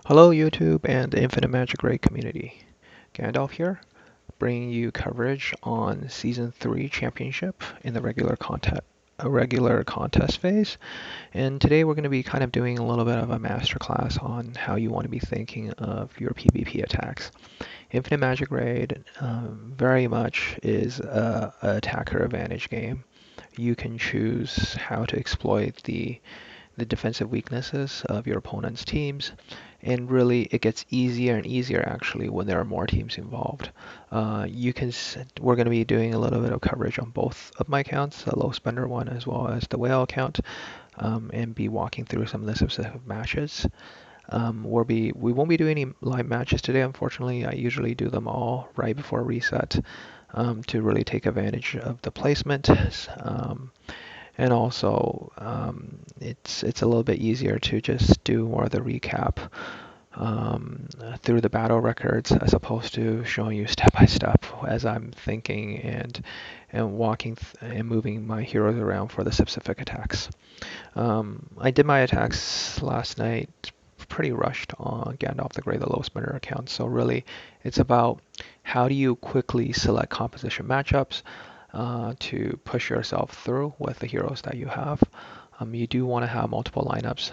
Hello YouTube and the Infinite Magicraid community. Gandalf here, bringing you coverage on Season 3 Championship in the regular contest phase. And today we're going to be kind of doing a little bit of a masterclass on how you want to be thinking of your PvP attacks. Infinite Magicraid very much is a attacker advantage game. You can choose how to exploit the defensive weaknesses of your opponent's teams, and really it gets easier and easier actually when there are more teams involved. We're going to be doing a little bit of coverage on both of my accounts, the low spender one as well as the whale account, and be walking through some of the specific matches. We won't be doing any live matches today, unfortunately. I usually do them all right before reset to really take advantage of the placement. And also, it's a little bit easier to just do more of the recap through the battle records as opposed to showing you step by step as I'm thinking and walking and moving my heroes around for the specific attacks. I did my attacks last night pretty rushed on Gandalf the Grey, the low spender account. So really, it's about how do you quickly select composition matchups to push yourself through with the heroes that you have. You do want to have multiple lineups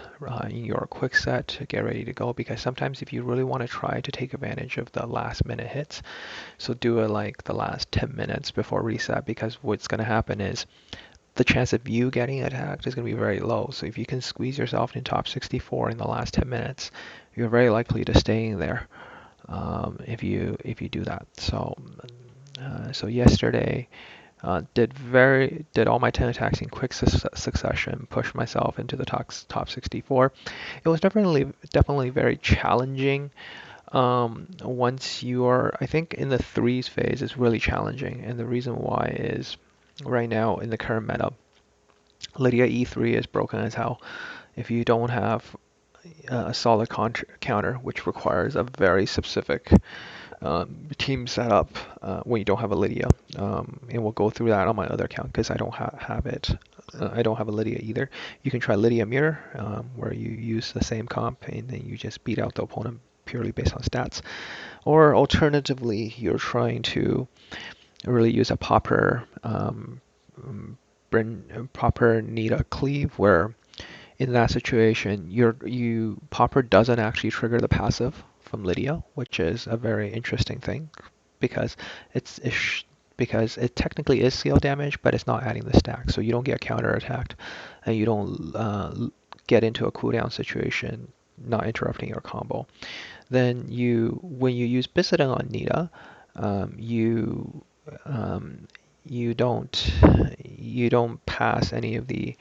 in your quick set to get ready to go, because sometimes if you really want to try to take advantage of the last minute hits, so do it like the last 10 minutes before reset, because what's going to happen is the chance of you getting attacked is going to be very low. So if you can squeeze yourself in top 64 in the last 10 minutes, you're very likely to staying there if you do that. So yesterday did all my 10 attacks in quick succession, pushed myself into the top 64. It was definitely very challenging. Once you are, I think in the threes phase is really challenging, and the reason why is right now in the current meta, Lydia E3 is broken as hell. If you don't have a solid counter, which requires a very specific team setup when you don't have a Lydia. And we'll go through that on my other account because I don't have it. I don't have a Lydia either. You can try Lydia Mirror, where you use the same comp and then you just beat out the opponent purely based on stats. Or alternatively, you're trying to really use a proper Nita cleave, where in that situation, Popper doesn't actually trigger the passive from Lydia, which is a very interesting thing because because it technically is seal damage, but it's not adding the stack, so you don't get counter attacked, and you don't get into a cooldown situation, not interrupting your combo. Then when you use Bisodon on Nita, you you don't pass any of the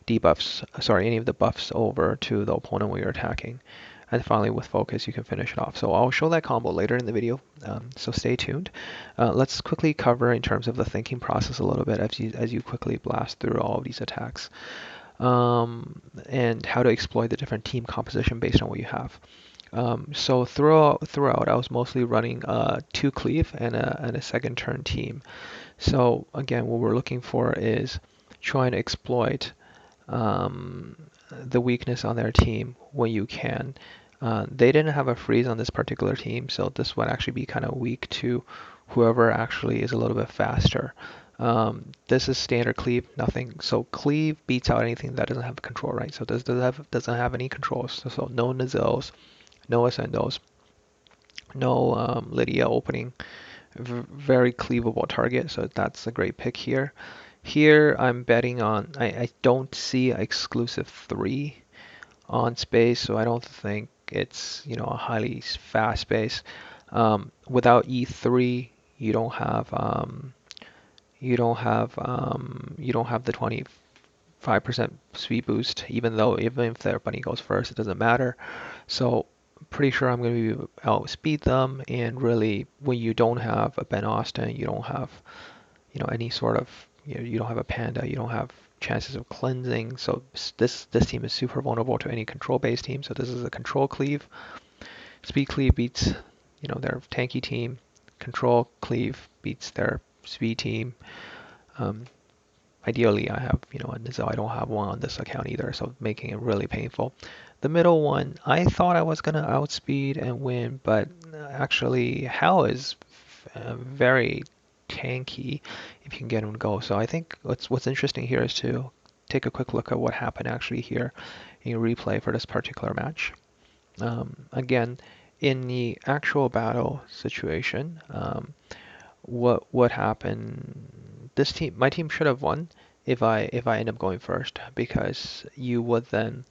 any of the buffs over to the opponent when you're attacking. And finally, with focus, you can finish it off. So I'll show that combo later in the video, so stay tuned. Let's quickly cover in terms of the thinking process a little bit as you quickly blast through all of these attacks, and how to exploit the different team composition based on what you have. So throughout, I was mostly running 2 cleave and a second turn team. So again, what we're looking for is trying to exploit the weakness on their team when you can. They didn't have a freeze on this particular team, so this would actually be kind of weak to whoever actually is a little bit faster. This is standard cleave, nothing. So cleave beats out anything that doesn't have control, right? So this doesn't have any controls. So no Nazils, no Ascendos, no Lydia opening. Very cleavable target, so that's a great pick here. Here I'm betting on, I don't see exclusive 3 on space, so I don't think it's a highly fast space. Without E3, you don't have the 25% speed boost, even if their bunny goes first, it doesn't matter. So pretty sure I'm going to outspeed them, and really when you don't have a Ben Austin, you don't have any sort of you don't have a Panda, you don't have chances of cleansing. So this team is super vulnerable to any control based team. So this is a control cleave. Speed cleave beats their tanky team. Control cleave beats their speed team. Ideally, I have a Nizel. I don't have one on this account either, so making it really painful. The middle one, I thought I was gonna outspeed and win, but actually Hal is very tanky if you can get him to go. So I think what's interesting here is to take a quick look at what happened actually here in replay for this particular match. Again, in the actual battle situation, what happened? My team should have won if I end up going first, because you would then,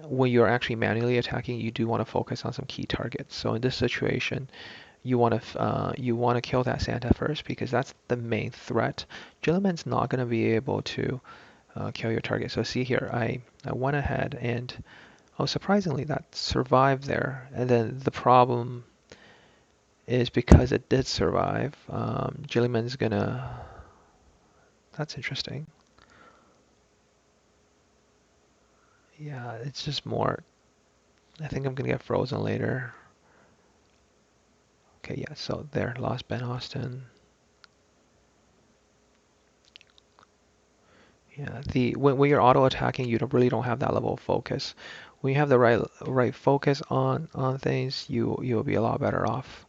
when you're actually manually attacking, you do want to focus on some key targets. So in this situation, you want to kill that Santa first because that's the main threat. Jilliman's not going to be able to kill your target. So see here, I went ahead and, oh, surprisingly that survived there. And then the problem is because it did survive, Jilliman's gonna. That's interesting. Yeah, it's just more. I think I'm gonna get frozen later. Okay, yeah, so there, lost Ben Austin. Yeah, when you're auto attacking, you really don't have that level of focus. When you have the right focus on things, you'll be a lot better off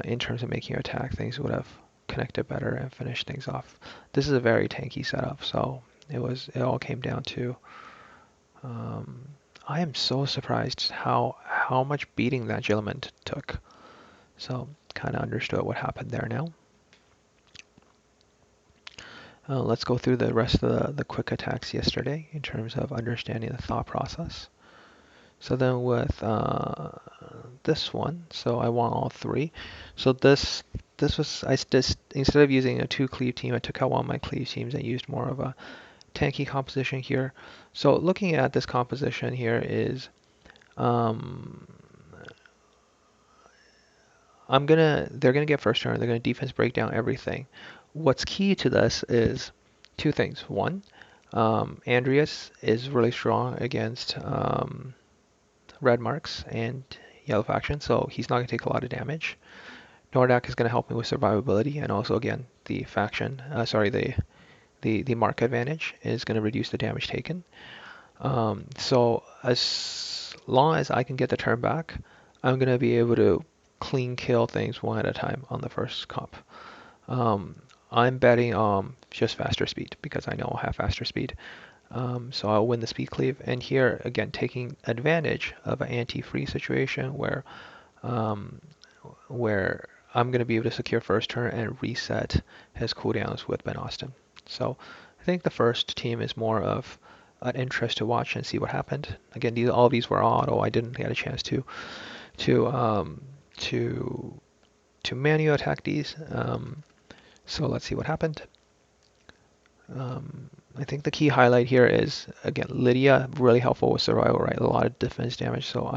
in terms of making your attack. Things would have connected better and finished things off. This is a very tanky setup, so it all came down to. Um, I am so surprised how much beating that gentleman took. So kind of understood what happened there now. Let's go through the rest of the quick attacks yesterday in terms of understanding the thought process. So then with this one, so I want all three. So this was, I just, instead of using a two cleave team, I took out one of my cleave teams and used more of a tanky composition here. So looking at this composition here is, um, they're gonna get first turn. They're gonna defense break down everything. What's key to this is two things. One, Andreas is really strong against red marks and yellow faction, so he's not gonna take a lot of damage. Nordak is gonna help me with survivability, and also again the faction, sorry, the mark advantage is gonna reduce the damage taken. So as long as I can get the turn back, I'm gonna be able to clean kill things one at a time on the first comp. Um, I'm betting just faster speed because I know I'll have faster speed. So I'll win the speed cleave. And here again, taking advantage of an anti-free situation um, where I'm going to be able to secure first turn and reset his cooldowns with Ben Austin. So I think the first team is more of an interest to watch and see what happened. Again, all of these were auto. I didn't get a chance to um, to to manual attack these. So let's see what happened. I think the key highlight here is, again, Lydia, really helpful with survival, right? A lot of defense damage. So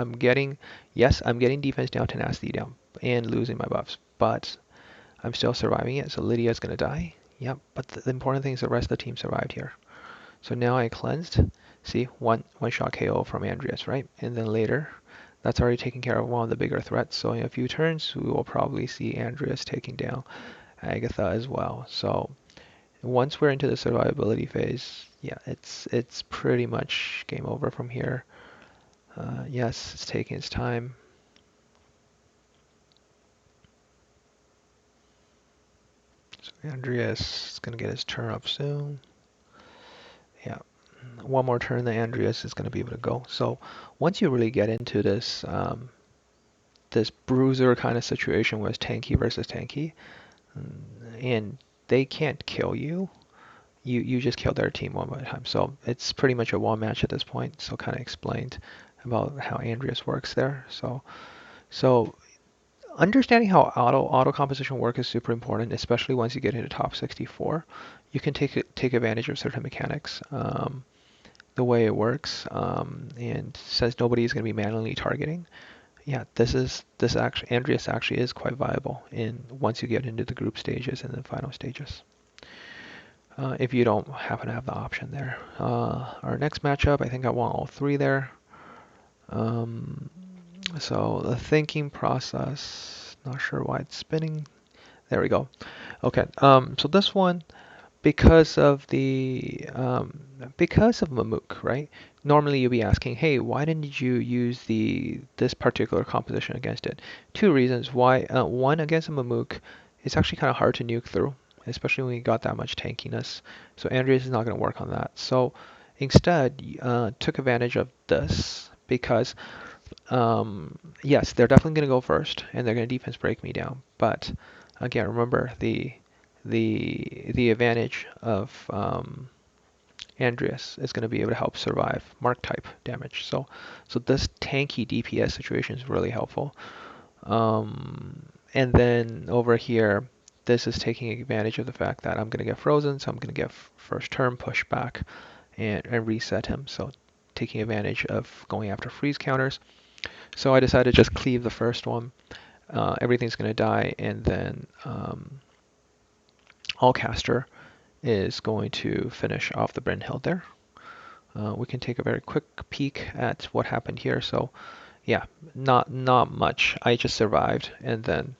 yes, I'm getting defense down, tenacity down, and losing my buffs, but I'm still surviving it. So Lydia's going to die. Yep, but the important thing is the rest of the team survived here. So now I cleansed. See, one shot KO from Andreas, right? And then later, that's already taken care of one of the bigger threats. So in a few turns, we will probably see Andreas taking down Agatha as well. So once we're into the survivability phase, yeah, it's pretty much game over from here. Yes, it's taking its time. So Andreas is gonna get his turn up soon. Yeah, one more turn, then Andreas is gonna be able to go. So once you really get into this bruiser kind of situation where it's tanky versus tanky, and they can't kill you, you just kill their team one at a time. So it's pretty much a one match at this point. So kind of explained about how Andreas works there. So understanding how auto composition work is super important, especially once you get into top 64. You can take advantage of certain mechanics, the way it works, and says nobody is going to be manually targeting. Yeah, this actually Andreas actually is quite viable in once you get into the group stages and the final stages. If you don't happen to have the option there. Our next matchup, I think I want all three there. Um, so the thinking process, not sure why it's spinning. There we go. Okay, so this one, because of because of Mamook, right? Normally you'll be asking, hey, why didn't you use this particular composition against it? Two reasons why. One, against a Mamook, it's actually kind of hard to nuke through, especially when you got that much tankiness. So Andreas is not going to work on that. So instead, took advantage of this because yes, they're definitely going to go first, and they're going to defense break me down. But again, remember the advantage of Andreas is going to be able to help survive mark type damage. So this tanky DPS situation is really helpful. And then over here, this is taking advantage of the fact that I'm going to get frozen, so I'm going to get first turn pushback and reset him. So taking advantage of going after freeze counters. So I decided to just cleave the first one. Everything's going to die, and then Allcaster is going to finish off the Brynhild there. We can take a very quick peek at what happened here. So yeah, not much. I just survived, and then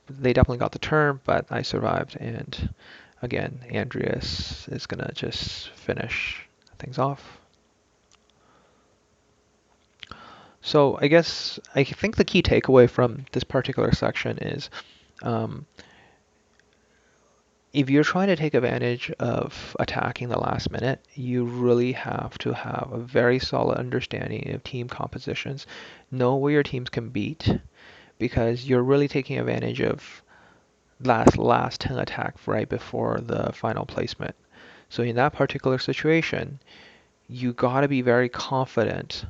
they definitely got the turn, but I survived, and again, Andreas is gonna just finish things off. So I think the key takeaway from this particular section is if you're trying to take advantage of attacking the last minute, you really have to have a very solid understanding of team compositions, know where your teams can beat, because you're really taking advantage of last 10 attack right before the final placement. So in that particular situation, you got to be very confident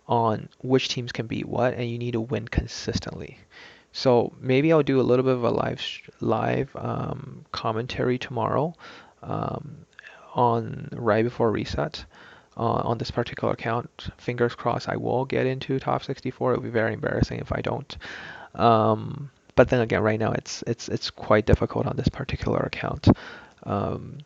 on which teams can beat what, and you need to win consistently. So maybe I'll do a little bit of a live commentary tomorrow on right before reset on this particular account. Fingers crossed I will get into top 64. It would be very embarrassing if I don't. But then again, right now it's quite difficult on this particular account. Um,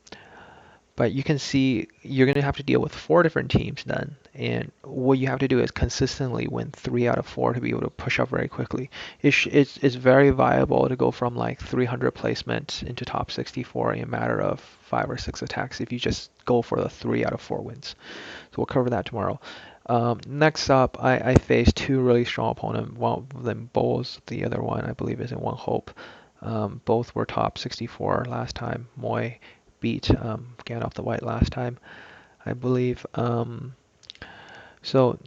but you can see you're going to have to deal with 4 different teams then. And what you have to do is consistently win 3 out of 4 to be able to push up very quickly. It's very viable to go from like 300 placement into top 64 in a matter of 5 or 6 attacks if you just go for the 3 out of 4 wins. So we'll cover that tomorrow. Next up, I faced 2 really strong opponents. One of them Bowls, the other one I believe is in One Hope. Both were top 64 last time. Moy beat Gandalf the White last time, I believe. So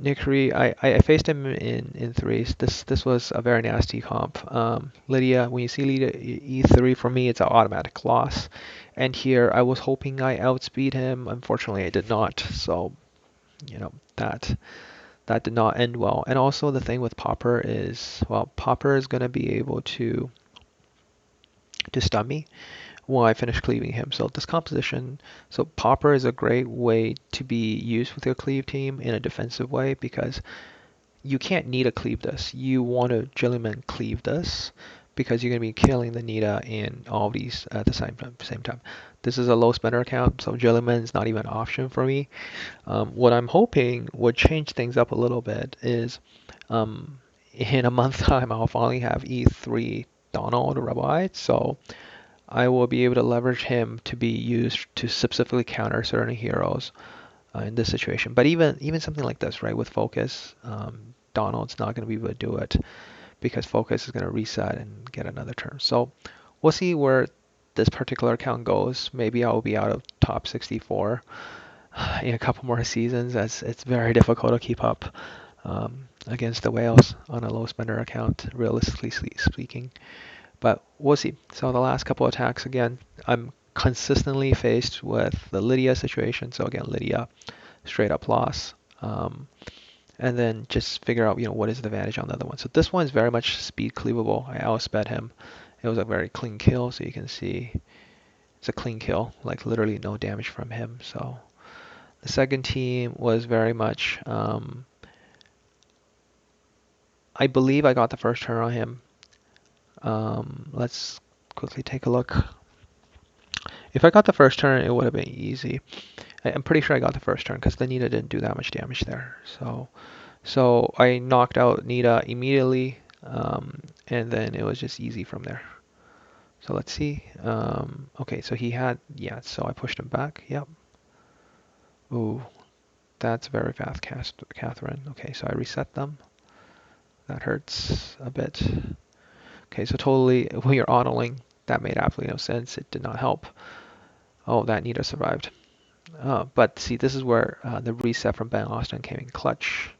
Nikri, I faced him in threes. This was a very nasty comp. Lydia, when you see Lydia E3 for me, it's an automatic loss. And here I was hoping I outspeed him. Unfortunately, I did not. So that did not end well. And also the thing with Popper is, well, Popper is going to be able to stun me when I finish cleaving him. So this composition, so Popper is a great way to be used with your cleave team in a defensive way because you can't Nita cleave this. You want to Jilliman cleave this because you're going to be killing the Nita and all of these at the same time. This is a low spender account, so Jilliman is not even an option for me. What I'm hoping would change things up a little bit is in a month time I'll finally have E3 Donald Rabbi, so I will be able to leverage him to be used to specifically counter certain heroes in this situation. But even something like this, right, with Focus, Donald's not going to be able to do it because Focus is going to reset and get another turn. So we'll see where this particular account goes. Maybe I will be out of top 64 in a couple more seasons, as it's very difficult to keep up against the whales on a low spender account, realistically speaking. But we'll see. So the last couple attacks, again, I'm consistently faced with the Lydia situation. So again, Lydia, straight up loss. And then just figure out, what is the advantage on the other one. So this one is very much speed cleavable. I outsped him. It was a very clean kill, so you can see it's a clean kill, like literally no damage from him. So the second team was very much, I believe I got the first turn on him. Let's quickly take a look. If I got the first turn, it would have been easy. I'm pretty sure I got the first turn because the Nita didn't do that much damage there. So I knocked out Nita immediately, and then it was just easy from there. So let's see. Okay, so he had, yeah, so I pushed him back. Yep. Ooh, that's very fast, Catherine. Okay, so I reset them. That hurts a bit. Okay, so totally, when you're autoing, that made absolutely no sense. It did not help. Oh, that Nita survived. But see, this is where the reset from Ben Austin came in clutch.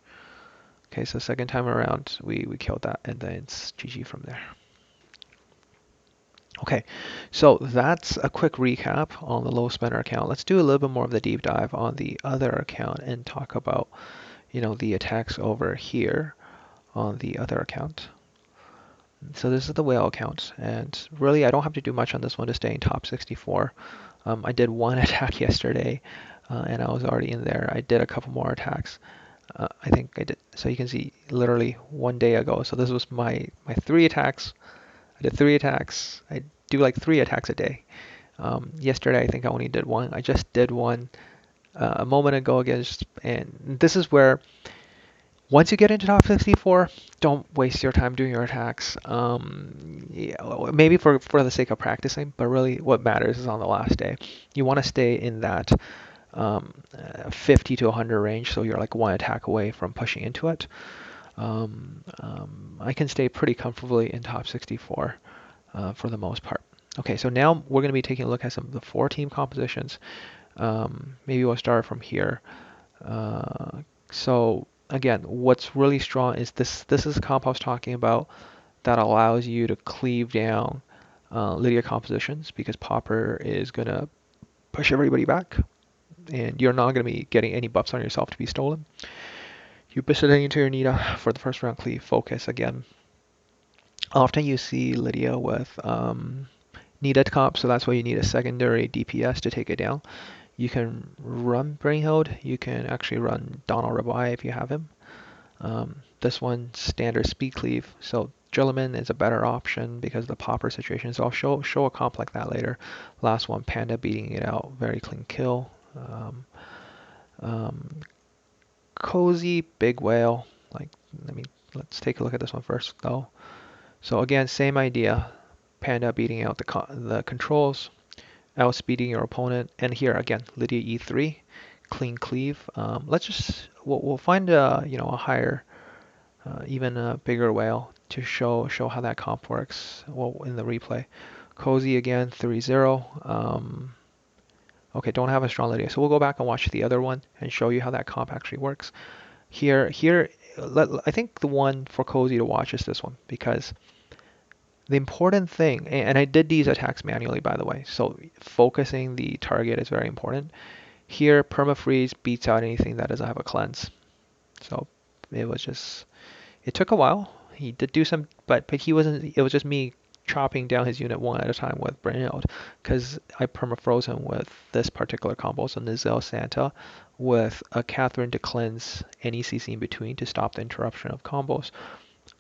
Okay, so second time around, we killed that, and then it's GG from there. Okay, so that's a quick recap on the low spender account. Let's do a little bit more of the deep dive on the other account and talk about, the attacks over here on the other account. So this is the whale account, and really I don't have to do much on this one to stay in top 64. I did one attack yesterday, and I was already in there. I did a couple more attacks. I think I did. So you can see literally one day ago. So this was my 3 attacks. I did 3 attacks. I do like 3 attacks a day. Yesterday I think I only did one. I just did one a moment ago against, and this is where once you get into top 64, don't waste your time doing your attacks. Yeah, maybe for the sake of practicing, but really what matters is on the last day. You want to stay in that 50 to 100 range, so you're like 1 attack away from pushing into it. I can stay pretty comfortably in top 64 for the most part. Okay, so now we're going to be taking a look at some of the 4-team compositions. Maybe we'll start from here. So again, what's really strong is this. This is a comp I was talking about that allows you to cleave down Lydia compositions because Popper is going to push everybody back, and you're not going to be getting any buffs on yourself to be stolen. You push it into your Nita for the first round cleave. Focus again. Often you see Lydia with Nita comp, so that's why you need a secondary DPS to take it down. You can run Brainhild. You can actually run Donald Rabai if you have him. This one, standard speed cleave. So Drilliman is a better option because of the popper situation. So I'll show a comp like that later. Last one, Panda beating it out. Very clean kill. Um, Cozy, Big Whale. Like, let's take a look at this one first though. So again, same idea. Panda beating out the controls, outspeeding your opponent. And here again, Lydia E3, clean cleave. We'll find a higher, even a bigger whale to show how that comp works. Well, in the replay, Cozy again 3-0. Okay, don't have a strong Lydia, so we'll go back and watch the other one and show you how that comp actually works. Here, I think the one for Cozy to watch is this one because the important thing, and I did these attacks manually by the way, so focusing the target is very important. Here, permafreeze beats out anything that doesn't have a cleanse. So it took a while. He did do some, but he wasn't. It was just me chopping down his unit one at a time with Brainhild, because I permafroze him with this particular combo, so Nizelle Santa with a Catherine to cleanse any CC in between to stop the interruption of combos.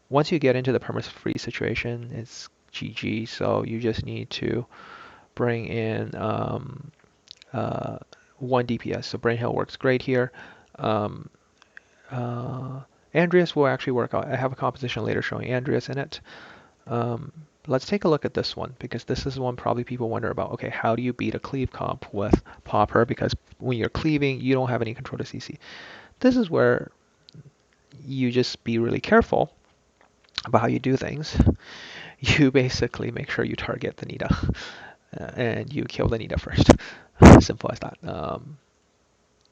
Once you get into the permafreeze situation, it's GG. So you just need to bring in one DPS. So Brainhill works great here. Um, Andreas will actually work out. I have a composition later showing Andreas in it. Let's take a look at this one because this is one probably people wonder about. Okay, how do you beat a cleave comp with Popper? Because when you're cleaving, you don't have any control to CC. This is where you just be really careful about how you do things. You basically make sure you target the Nita and you kill the Nita first. Simple as that.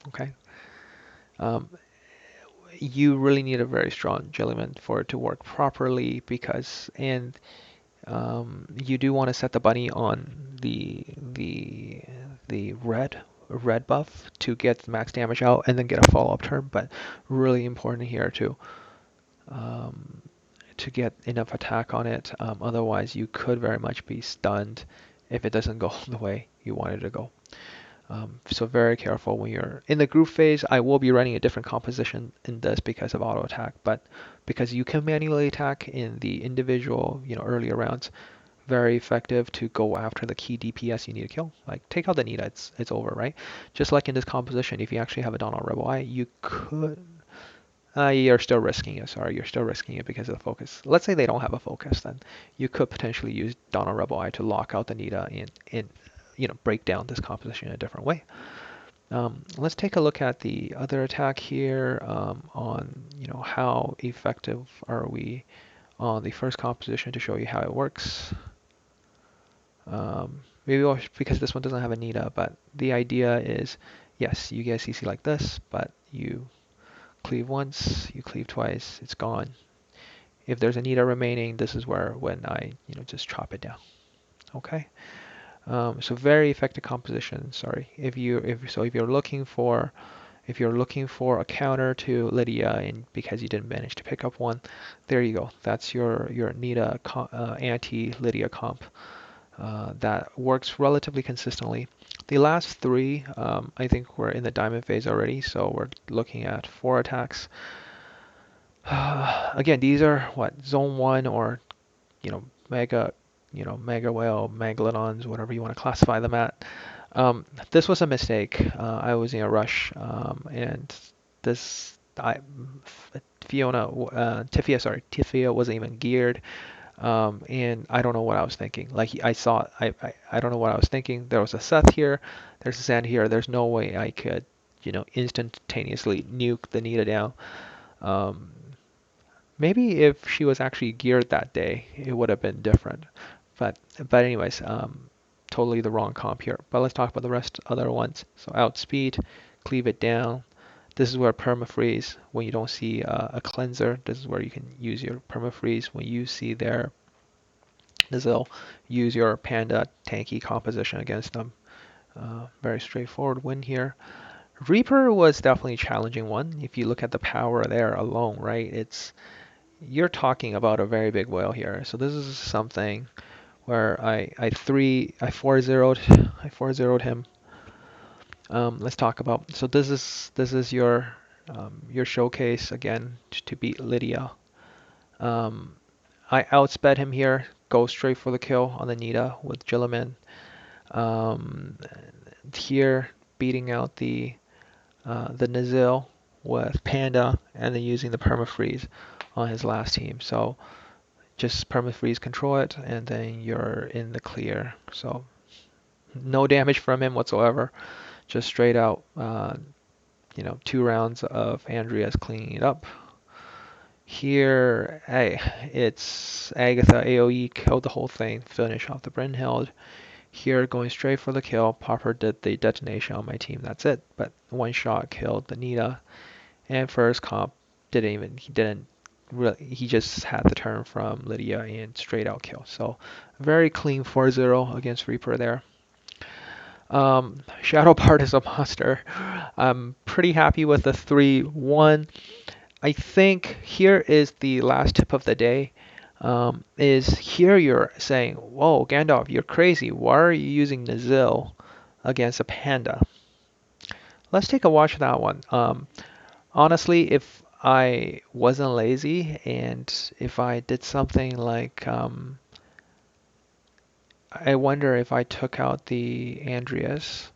Okay. Um, you really need a very strong Jellyman for it to work properly you do want to set the bunny on the red buff to get max damage out and then get a follow-up turn, but really important here um, to get enough attack on it. Otherwise, you could very much be stunned if it doesn't go the way you want it to go. So very careful when you're in the group phase. I will be running a different composition in this because of auto attack, but because you can manually attack in the individual, earlier rounds, very effective to go after the key DPS you need to kill. Like take out the Nita, it's over, right? Just like in this composition, if you actually have a Donald Rebel Eye, you could You're still risking it. Sorry, you're still risking it because of the focus. Let's say they don't have a focus, then you could potentially use Donald Rebel Eye to lock out the Nita and break down this composition in a different way. Let's take a look at the other attack here on how effective are we on the first composition to show you how it works. Maybe because this one doesn't have a Nita, but the idea is, yes, you get a CC like this, but you cleave once, you cleave twice, it's gone. If there's a Nita remaining, this is when I just chop it down. Okay. So very effective composition. Sorry, if you're looking for a counter to Lydia, and because you didn't manage to pick up one, there you go. That's your Nita anti-Lydia comp that works relatively consistently. The last three, I think we're in the diamond phase already, so we're looking at 4 attacks. Again, these are what zone 1 or mega mega whale, megalodons, whatever you want to classify them at. This was a mistake. I was in a rush, and this Tifia wasn't even geared, and I don't know what I was thinking. Like I don't know what I was thinking. There was a Seth here, there's a Sand here. There's no way I could, instantaneously nuke the Nita down. Um, Maybe if she was actually geared that day, it would have been different. But anyways, totally the wrong comp here. But let's talk about the rest other ones. So outspeed, cleave it down. This is where permafreeze, when you don't see a cleanser, this is where you can use your permafreeze. When you see their Nizil, use your panda tanky composition against them. Very straightforward win here. Reaper was definitely a challenging one. If you look at the power there alone, right? You're talking about a very big whale here. So this is something where I 4-0'd him. Let's talk about. So this is your showcase again to beat Lydia. I outsped him here. Go straight for the kill on the Nita with Jilliman. Here beating out the Nazil with Panda, and then using the permafreeze on his last team. So just permafreeze control it, and then you're in the clear. So no damage from him whatsoever. Just straight out, 2 rounds of Andrea's cleaning it up. Here, hey, it's Agatha AoE killed the whole thing, finish off the Brynhild. Here, going straight for the kill. Popper did the detonation on my team. That's it. But one shot killed the Nita. And first comp he just had the turn from Lydia and straight out kill. So very clean 4-0 against Reaper there. Shadow Bard is a monster. I'm pretty happy with the 3-1. I think here is the last tip of the day. Is here you're saying, whoa, Gandalf, you're crazy. Why are you using Nazil against a panda? Let's take a watch of that one. Honestly, if I wasn't lazy and if I did something like, I wonder if I took out the Andreas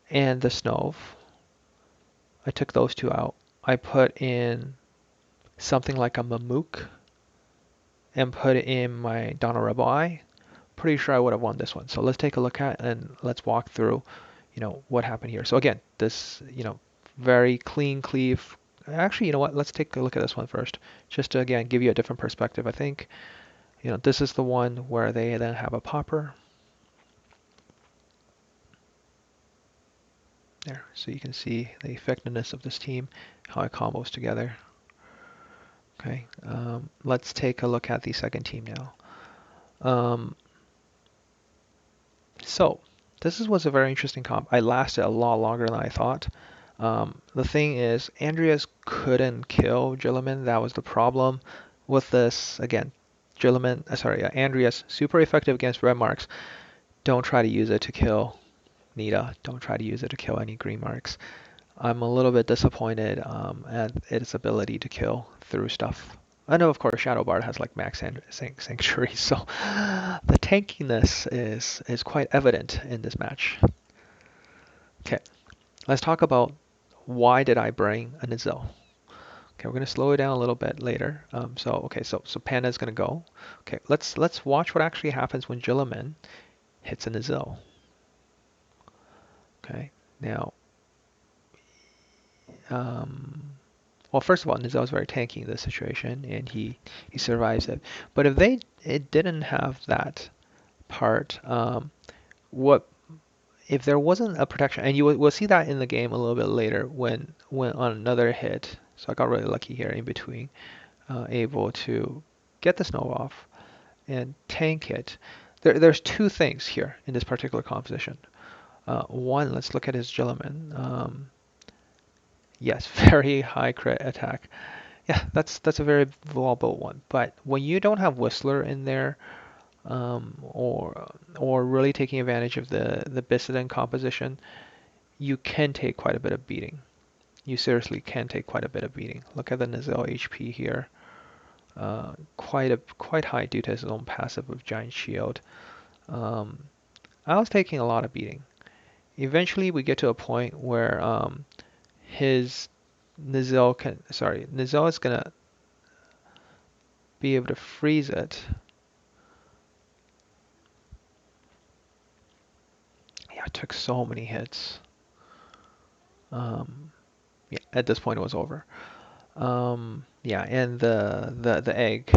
and the Snove. I took those 2 out. I put in something like a Mamook and put in my Donna Rebel Eye. Pretty sure I would have won this one. So let's take a look at and let's walk through, what happened here. So again, this, very clean cleave. Actually, you know what? Let's take a look at this one first, just to again give you a different perspective. I think, this is the one where they then have a popper. There, so you can see the effectiveness of this team, how it combos together. Okay, let's take a look at the second team now. So this was a very interesting comp. I lasted a lot longer than I thought. The thing is, Andreas couldn't kill Jilliman. That was the problem with this. Again, Andreas, super effective against red marks. Don't try to use it to kill Nita. Don't try to use it to kill any green marks. I'm a little bit disappointed at its ability to kill through stuff. I know, of course, Shadow Bard has like max sanctuary, so the tankiness is quite evident in this match. Okay, let's talk about why did I bring a Nizil. Okay, we're gonna slow it down a little bit later. So Panda's gonna go. Okay, let's watch what actually happens when Jillaman hits a Nizil. Okay, now, um, well, first of all, Nizil is very tanky in this situation, and he survives it. But if it didn't have that part, what if there wasn't a protection? And we'll see that in the game a little bit later when on another hit. So I got really lucky here in between, able to get the snow off and tank it. There's two things here in this particular composition. One, let's look at his Jillaman. Yes, very high crit attack. Yeah, that's a very vulnerable one. But when you don't have Whistler in there, or really taking advantage of the Bissident composition, you can take quite a bit of beating. You seriously can take quite a bit of beating. Look at the Nizil HP here. Quite high due to his own passive with Giant Shield. Um, I was taking a lot of beating. Eventually, we get to a point where his Nizil is gonna be able to freeze it. Yeah, I took so many hits. Yeah, at this point it was over. Yeah, and the egg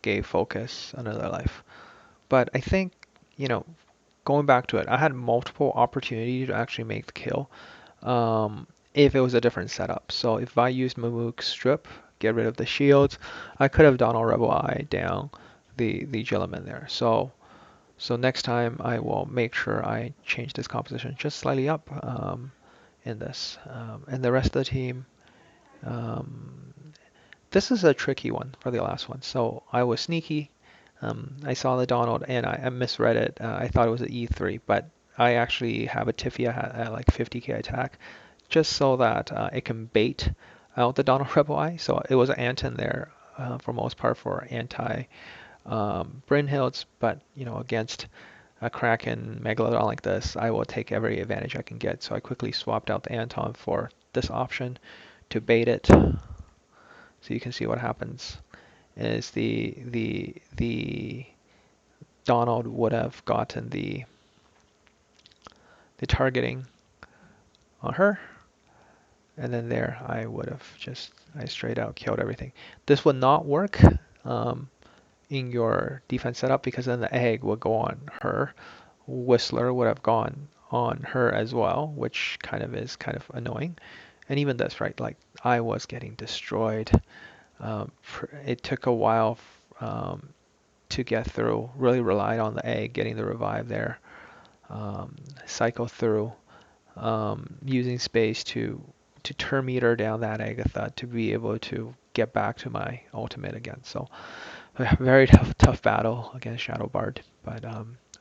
gave Focus another life. But I think, you know, going back to it, I had multiple opportunities to actually make the kill. If it was a different setup. So if I used Mamook's strip, get rid of the shields, I could have done a Rebel Eye down the Jillaman there. So next time I will make sure I change this composition just slightly up in this. And the rest of the team, um, this is a tricky one for the last one. So I was sneaky. I saw the Donald and I misread it. I thought it was an E3, but I actually have a Tiffy at like 50k attack just so that it can bait out the Donald Rebel Eye. So it was an Anton there for most part for anti Brynhilds, but against a Kraken Megalodon like this, I will take every advantage I can get. So I quickly swapped out the Anton for this option to bait it. So you can see what happens is the Donald would have gotten the targeting on her, and then there I would have I straight out killed everything. This would not work in your defense setup because then the egg would go on her. Whistler would have gone on her as well, which is kind of annoying. And even this, right? Like I was getting destroyed. It took a while to get through. Really relied on the egg getting the revive there. Cycle through, using space to turn meter down that Agatha to be able to get back to my ultimate again. So very tough battle against Shadow Bard, but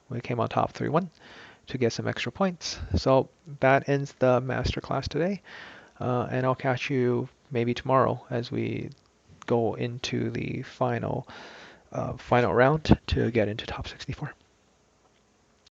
we came on top 3-1 to get some extra points. So that ends the masterclass today, and I'll catch you maybe tomorrow as we go into the final round to get into top 64.